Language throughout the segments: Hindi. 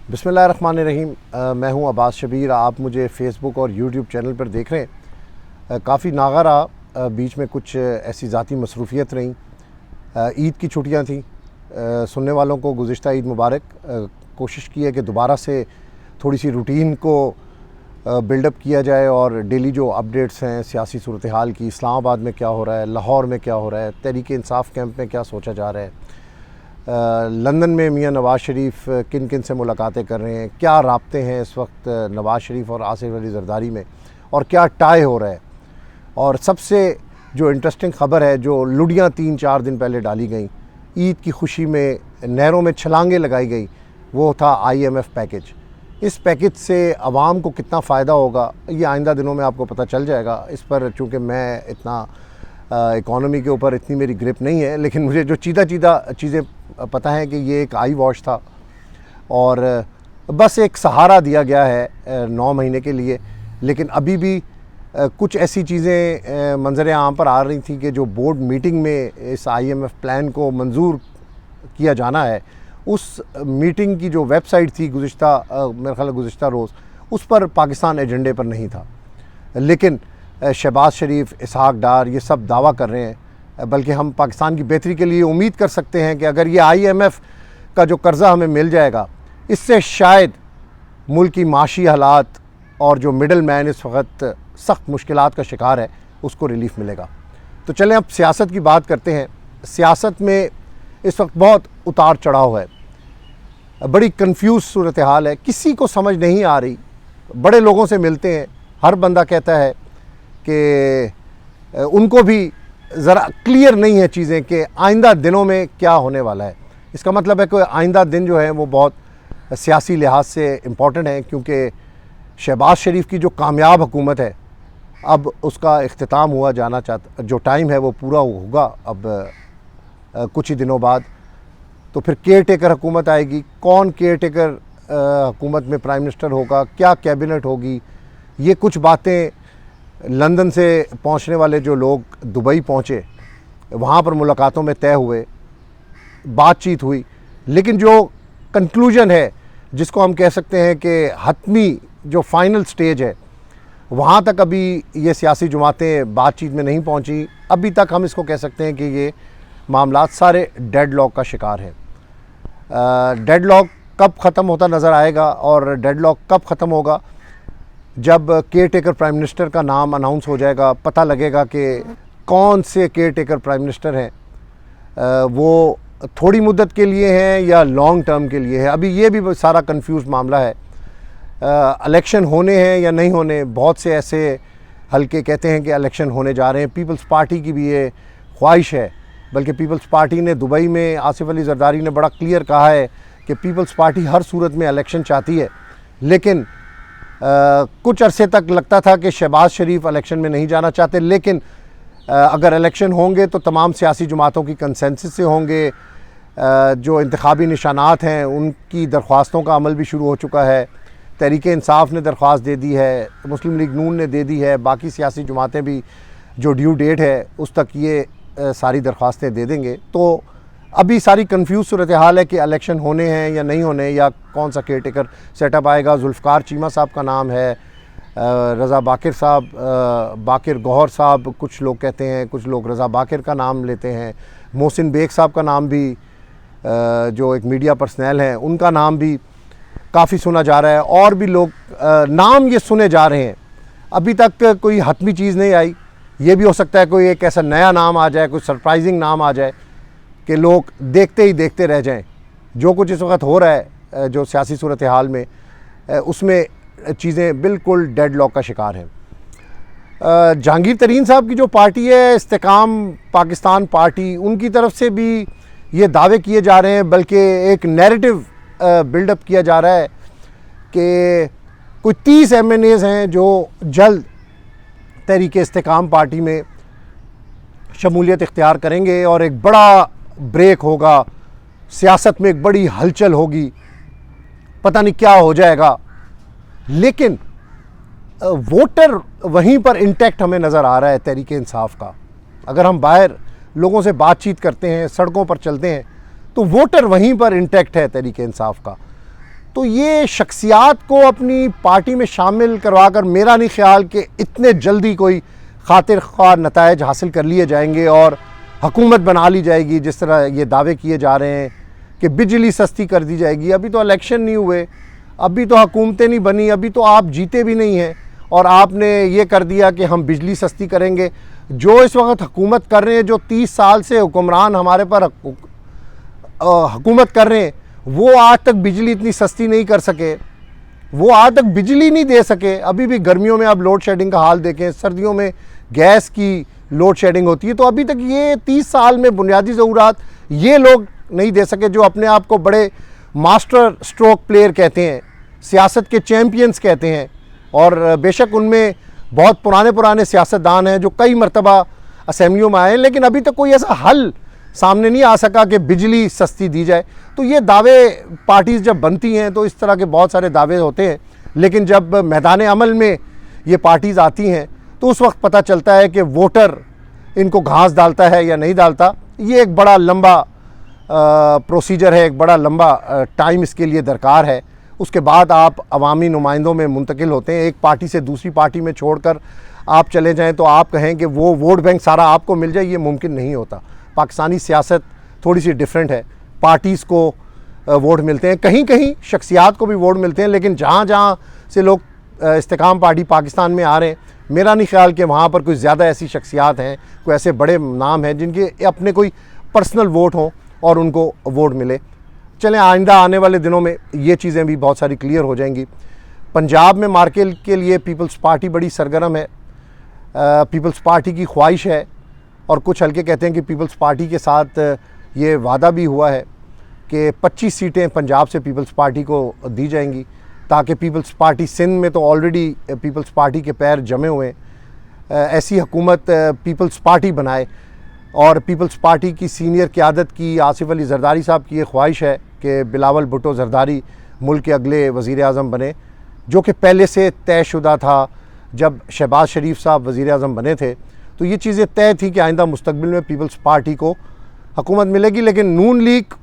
बिस्मिल्लाहिर्रहमानिर्रहीम। मैं हूं अब्बास शबीर। आप मुझे फ़ेसबुक और यूट्यूब चैनल पर देख रहे हैं। काफ़ी नागा रहा, बीच में कुछ ऐसी ज़ाती मसरूफ़ियत रहीं। ईद की छुट्टियां थी। सुनने वालों को गुज़िश्ता ईद मुबारक। कोशिश की है कि दोबारा से थोड़ी सी रूटीन को बिल्डअप किया जाए और डेली जो अपडेट्स हैं सियासी सूरत हाल की, इस्लामाबाद में क्या हो रहा है, लाहौर में क्या हो रहा है, तहरीक इंसाफ कैंप में क्या सोचा जा रहा है, लंदन में मियां नवाज़ शरीफ किन किन से मुलाकातें कर रहे हैं, क्या राब्ते हैं इस वक्त नवाज़ शरीफ और आसिफ अली ज़रदारी में, और क्या टाई हो रहा है। और सबसे जो इंटरेस्टिंग ख़बर है, जो लुडियाँ 3-4 दिन पहले डाली गई, ईद की खुशी में नहरों में छलांगे लगाई गई, वो था IMF पैकेज। इस पैकेज से आवाम को कितना फ़ायदा होगा ये आइंदा दिनों में आपको पता चल जाएगा। इस पर चूँकि मैं इतना इकॉनमी के ऊपर इतनी मेरी ग्रिप नहीं है, लेकिन मुझे जो चीज़ा चीज़ें पता है कि ये एक आई वॉश था और बस एक सहारा दिया गया है 9 महीने के लिए। लेकिन अभी भी कुछ ऐसी चीज़ें मंजर आम पर आ रही थी कि जो बोर्ड मीटिंग में इस IMF प्लान को मंजूर किया जाना है, उस मीटिंग की जो वेबसाइट थी मेरे ख्याल गुज़िश्ता रोज़, उस पर पाकिस्तान एजेंडे पर नहीं था। लेकिन शहबाज शरीफ, इसहाक डार ये सब दावा कर रहे हैं। बल्कि हम पाकिस्तान की बेहतरी के लिए उम्मीद कर सकते हैं कि अगर ये IMF का जो कर्ज़ा हमें मिल जाएगा, इससे शायद मुल्क की माशी हालात और जो मिडल मैन इस वक्त सख्त मुश्किलात का शिकार है, उसको रिलीफ़ मिलेगा। तो चलें अब सियासत की बात करते हैं। सियासत में इस वक्त बहुत उतार चढ़ाव है, बड़ी कंफ्यूज सूरत हाल है, किसी को समझ नहीं आ रही। बड़े लोगों से मिलते हैं, हर बंदा कहता है कि उनको भी ज़रा क्लियर नहीं है चीज़ें कि आइंदा दिनों में क्या होने वाला है। इसका मतलब है कि आइंदा दिन जो है वो बहुत सियासी लिहाज से इम्पॉर्टेंट है, क्योंकि शहबाज शरीफ की जो कामयाब हुकूमत है, अब उसका इख्तिताम हुआ जाना चाहता, जो टाइम है वो पूरा होगा अब कुछ ही दिनों बाद। तो फिर केयर टेकर हुकूमत आएगी। कौन केयर टेकर हुकूमत में प्राइम मिनिस्टर होगा, क्या कैबिनेट होगी, ये कुछ बातें लंदन से पहुंचने वाले जो लोग दुबई पहुंचे, वहाँ पर मुलाकातों में तय हुए, बातचीत हुई। लेकिन जो कंक्लूजन है, जिसको हम कह सकते हैं कि हतमी जो फाइनल स्टेज है, वहाँ तक अभी ये सियासी जमातें बातचीत में नहीं पहुँची। अभी तक हम इसको कह सकते हैं कि ये मामलात सारे डेडलॉक का शिकार हैं। डेडलॉक कब ख़त्म होता नज़र आएगा, और डेडलॉक कब ख़त्म होगा? जब केयर टेकर प्राइम मिनिस्टर का नाम अनाउंस हो जाएगा, पता लगेगा कि कौन से केयर टेकर प्राइम मिनिस्टर हैं, वो थोड़ी मुद्दत के लिए हैं या लॉन्ग टर्म के लिए है। अभी ये भी सारा कंफ्यूज मामला है। इलेक्शन होने हैं या नहीं होने, बहुत से ऐसे हल्के कहते हैं कि इलेक्शन होने जा रहे हैं। पीपल्स पार्टी की भी ये ख्वाहिश है, बल्कि पीपल्स पार्टी ने दुबई में आसिफ अली ज़रदारी ने बड़ा क्लियर कहा है कि पीपल्स पार्टी हर सूरत में इलेक्शन चाहती है। लेकिन कुछ अरसे तक लगता था कि शहबाज शरीफ इलेक्शन में नहीं जाना चाहते, लेकिन अगर इलेक्शन होंगे तो तमाम सियासी जमातों की कंसेंसस से होंगे। जो इंतखाबी निशानात हैं उनकी दरख्वास्तों का अमल भी शुरू हो चुका है। तहरीक इंसाफ ने दरख्वास्त दे दी है, मुस्लिम लीग नून ने दे दी है, बाकी सियासी जमातें भी जो ड्यू डेट है उस तक ये सारी दरख्वास्तें दे देंगे। तो अभी सारी कंफ्यूज सूरत हाल है कि इलेक्शन होने हैं या नहीं होने, या कौन सा केयर टेकर सेटअप आएगा। जुल्फ़िकार चीमा साहब का नाम है, रज़ा बाकिर साहब, बाकिर गौहर साहब कुछ लोग कहते हैं, कुछ लोग रज़ा बाकिर का नाम लेते हैं। मोहसिन बेग साहब का नाम भी, जो एक मीडिया पर्सनल हैं, उनका नाम भी काफ़ी सुना जा रहा है। और भी लोग नाम ये सुने जा रहे हैं। अभी तक कोई हतमी चीज़ नहीं आई। ये भी हो सकता है कोई एक ऐसा नया नाम आ जाए, कोई सरप्राइजिंग नाम आ जाए कि लोग देखते ही देखते रह जाएं। जो कुछ इस वक्त हो रहा है जो सियासी सूरत हाल में, उसमें चीज़ें बिल्कुल डेडलॉक का शिकार हैं। जहांगीर तरीन साहब की जो पार्टी है, इस्तेकाम पाकिस्तान पार्टी, उनकी तरफ से भी ये दावे किए जा रहे हैं, बल्कि एक नैरेटिव बिल्डअप किया जा रहा है कि कोई 30 MNAs हैं जो जल्द तहरीक इस्तेकाम पार्टी में शमूलियत इख्तियार करेंगे और एक बड़ा ब्रेक होगा, सियासत में एक बड़ी हलचल होगी, पता नहीं क्या हो जाएगा। लेकिन वोटर वहीं पर इंटैक्ट हमें नज़र आ रहा है तहरीक इंसाफ का। अगर हम बाहर लोगों से बातचीत करते हैं, सड़कों पर चलते हैं, तो वोटर वहीं पर इंटैक्ट है तहरीक इंसाफ का। तो ये शख्सियात को अपनी पार्टी में शामिल करवाकर मेरा नहीं ख्याल कि इतने जल्दी कोई खातिर ख्वाह नतायज हासिल कर लिए जाएंगे और हुकूमत बना ली जाएगी, जिस तरह ये दावे किए जा रहे हैं कि बिजली सस्ती कर दी जाएगी। अभी तो इलेक्शन नहीं हुए, अभी तो हुकूमतें नहीं बनी, अभी तो आप जीते भी नहीं हैं और आपने ये कर दिया कि हम बिजली सस्ती करेंगे। जो इस वक्त हुकूमत कर रहे हैं, जो 30 साल से हुक्मरान हमारे पर हुकूमत कर रहे हैं, वो आज तक बिजली इतनी सस्ती नहीं कर सके, वो आज तक बिजली नहीं दे सके। अभी भी गर्मियों में आप लोड शेडिंग का हाल देखें, सर्दियों में गैस की लोड शेडिंग होती है। तो अभी तक ये 30 साल में बुनियादी ज़रूरात ये लोग नहीं दे सके, जो अपने आप को बड़े मास्टर स्ट्रोक प्लेयर कहते हैं, सियासत के चैम्पियंस कहते हैं। और बेशक उनमें बहुत पुराने सियासतदान हैं जो कई मरतबा असेंबलियों में आए, लेकिन अभी तक कोई ऐसा हल सामने नहीं आ सका कि बिजली सस्ती दी जाए। तो ये दावे पार्टीज़ जब बनती हैं तो इस तरह के बहुत सारे दावे होते हैं, लेकिन जब मैदान अमल में ये पार्टीज़ आती हैं तो उस वक्त पता चलता है कि वोटर इनको घास डालता है या नहीं डालता। ये एक बड़ा लंबा प्रोसीजर है, एक बड़ा लंबा टाइम इसके लिए दरकार है। उसके बाद आप अवामी नुमाइंदों में मुंतकिल होते हैं। एक पार्टी से दूसरी पार्टी में छोड़कर आप चले जाएं तो आप कहें कि वो वोट बैंक सारा आपको मिल जाए, ये मुमकिन नहीं होता। पाकिस्तानी सियासत थोड़ी सी डिफरेंट है। पार्टीज़ को वोट मिलते हैं, कहीं कहीं शख्सियात को भी वोट मिलते हैं, लेकिन जहाँ जहाँ से लोग इस्तेकाम पार्टी पाकिस्तान में आ रहे हैं, मेरा नहीं ख्याल कि वहाँ पर कोई ज़्यादा ऐसी शख्सियात हैं, कोई ऐसे बड़े नाम हैं जिनके अपने कोई पर्सनल वोट हों और उनको वोट मिले। चलें, आइंदा आने वाले दिनों में ये चीज़ें भी बहुत सारी क्लियर हो जाएंगी। पंजाब में मार्केट के लिए पीपल्स पार्टी बड़ी सरगर्म है। पीपल्स पार्टी की ख्वाहिश है और कुछ हल्के कहते हैं कि पीपल्स पार्टी के साथ ये वादा भी हुआ है कि 25 सीटें पंजाब से पीपल्स पार्टी को दी जाएंगी, ताकि पीपल्स पार्टी सिंध में तो ऑलरेडी पीपल्स पार्टी के पैर जमे हुए हैं, ऐसी हुकूमत पीपल्स पार्टी बनाए। और पीपल्स पार्टी की सीनियर क़यादत की आसिफ अली जरदारी साहब की ये ख्वाहिश है कि बिलावल भुट्टो जरदारी मुल्क के अगले वज़ीर आज़म बने, जो कि पहले से तयशुदा था। जब शहबाज शरीफ साहब वज़ीर आज़म बने थे तो ये चीज़ें तय थी कि आइंदा मुस्तकबिल में पीपल्स पार्टी को हुकूमत मिलेगी। लेकिन नून लीग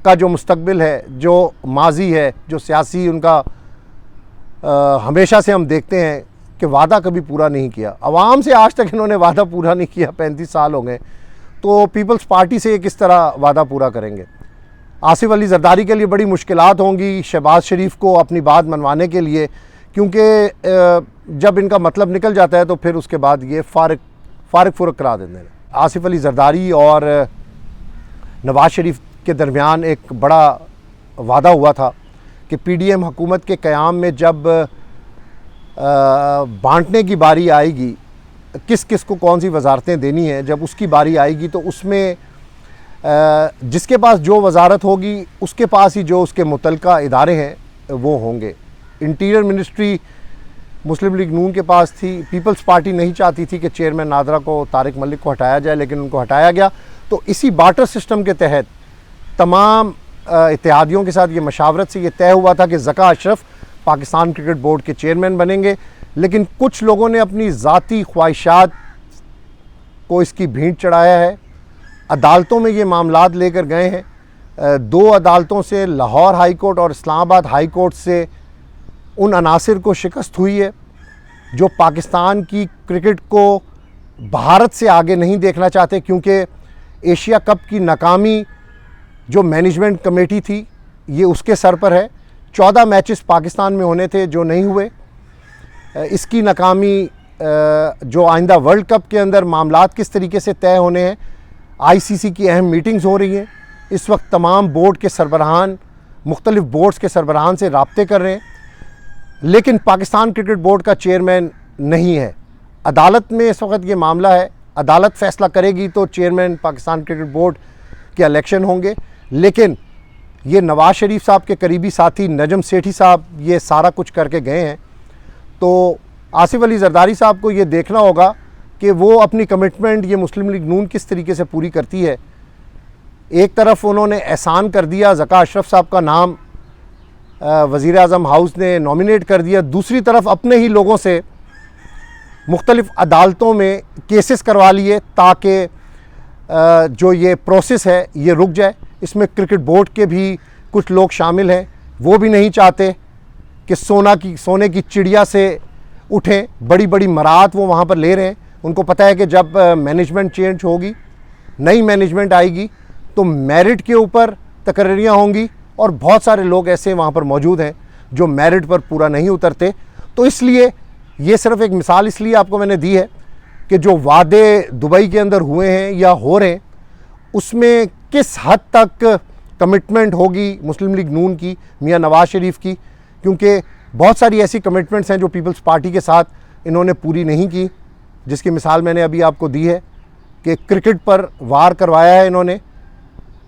का जो मुस्तकबिल है, जो माजी है, जो सियासी उनका हमेशा से हम देखते हैं कि वादा कभी पूरा नहीं किया। अवाम से आज तक इन्होंने वादा पूरा नहीं किया, 35 साल हो गए। तो पीपल्स पार्टी से किस तरह वादा पूरा करेंगे? आसिफ अली जरदारी के लिए बड़ी मुश्किलात होंगी शहबाज शरीफ को अपनी बात मनवाने के लिए, क्योंकि जब इनका मतलब निकल जाता है तो फिर उसके बाद ये फारिग फुरक करा देते हैं। आसिफ अली जरदारी और नवाज़ शरीफ के दरमियान एक बड़ा वादा हुआ था कि पीडीएम हुकूमत के क़याम में जब बांटने की बारी आएगी, किस किस को कौन सी वजारतें देनी हैं, जब उसकी बारी आएगी तो उसमें जिसके पास जो वजारत होगी उसके पास ही जो उसके मुतलका इदारे हैं वो होंगे। इंटीरियर मिनिस्ट्री मुस्लिम लीग नून के पास थी। पीपल्स पार्टी नहीं चाहती थी कि चेयरमैन नादरा को, तारिक मलिक को हटाया जाए, लेकिन उनको हटाया गया। तो इसी बार्टर सिस्टम के तहत तमाम इत्तेहादियों के साथ ये मशावरत से ये तय हुआ था कि ज़का अशरफ पाकिस्तान क्रिकेट बोर्ड के चेयरमैन बनेंगे। लेकिन कुछ लोगों ने अपनी ज़ाती ख्वाहिशात को इसकी भीड़ चढ़ाया है। अदालतों में ये मामलात लेकर गए हैं। 2 अदालतों से, लाहौर हाई कोर्ट और इस्लामाबाद हाई कोर्ट से उन अनासिर को शिकस्त हुई है जो पाकिस्तान की क्रिकेट को भारत से आगे नहीं देखना चाहते, क्योंकि एशिया कप की नाकामी जो मैनेजमेंट कमेटी थी ये उसके सर पर है। 14 मैचेस पाकिस्तान में होने थे जो नहीं हुए। इसकी नाकामी जो आइंदा वर्ल्ड कप के अंदर मामलात किस तरीके से तय होने हैं, आईसीसी की अहम मीटिंग्स हो रही हैं। इस वक्त तमाम बोर्ड के सरबराहान मुख्तलिफ बोर्ड्स के सरबराहान से राब्ते कर रहे हैं, लेकिन पाकिस्तान क्रिकेट बोर्ड का चेयरमैन नहीं है। अदालत में इस वक्त ये मामला है। अदालत फ़ैसला करेगी तो चेयरमैन पाकिस्तान क्रिकेट बोर्ड के इलेक्शन होंगे। लेकिन ये नवाज़ शरीफ साहब के करीबी साथी नजम सेठी साहब ये सारा कुछ करके गए हैं। तो आसिफ अली जरदारी साहब को ये देखना होगा कि वो अपनी कमिटमेंट ये मुस्लिम लीग नून किस तरीके से पूरी करती है। एक तरफ उन्होंने एहसान कर दिया, ज़का अशरफ साहब का नाम वज़ीर आज़म हाउस ने नॉमिनेट कर दिया, दूसरी तरफ अपने ही लोगों से मुख्तलिफ़ अदालतों में केसेस करवा लिए ताकि जो ये प्रोसेस है ये रुक जाए। इसमें क्रिकेट बोर्ड के भी कुछ लोग शामिल हैं वो भी नहीं चाहते कि सोने की चिड़िया से उठें। बड़ी बड़ी मराहत वो वहाँ पर ले रहे हैं। उनको पता है कि जब मैनेजमेंट चेंज होगी, नई मैनेजमेंट आएगी, तो मेरिट के ऊपर तकरीरियाँ होंगी और बहुत सारे लोग ऐसे वहाँ पर मौजूद हैं जो मेरिट पर पूरा नहीं उतरते। तो इसलिए ये सिर्फ एक मिसाल इसलिए आपको मैंने दी है कि जो वादे दुबई के अंदर हुए हैं या हो रहे हैं, उसमें किस हद तक कमिटमेंट होगी मुस्लिम लीग नून की, मियां नवाज शरीफ की, क्योंकि बहुत सारी ऐसी कमिटमेंट्स हैं जो पीपल्स पार्टी के साथ इन्होंने पूरी नहीं की, जिसकी मिसाल मैंने अभी आपको दी है कि क्रिकेट पर वार करवाया है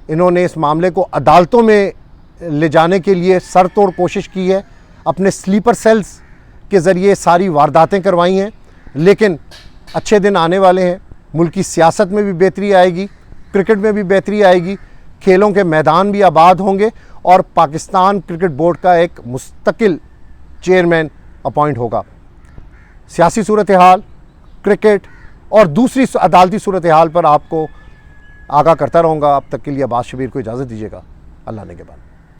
इन्होंने इस मामले को अदालतों में ले जाने के लिए सर तोड़ कोशिश की है, अपने स्लीपर सेल्स के ज़रिए सारी वारदातें करवाई हैं। लेकिन अच्छे दिन आने वाले हैं, मुल्क की सियासत में भी बेहतरी आएगी, क्रिकेट में भी बेहतरी आएगी, खेलों के मैदान भी आबाद होंगे और पाकिस्तान क्रिकेट बोर्ड का एक मुस्तकिल चेयरमैन अपॉइंट होगा। सियासी सूरत हाल, क्रिकेट और दूसरी अदालती सूरत हाल पर आपको आगाह करता रहूँगा। अब तक के लिए अब्बास शबीर को इजाज़त दीजिएगा। अल्लाह ने के बाद।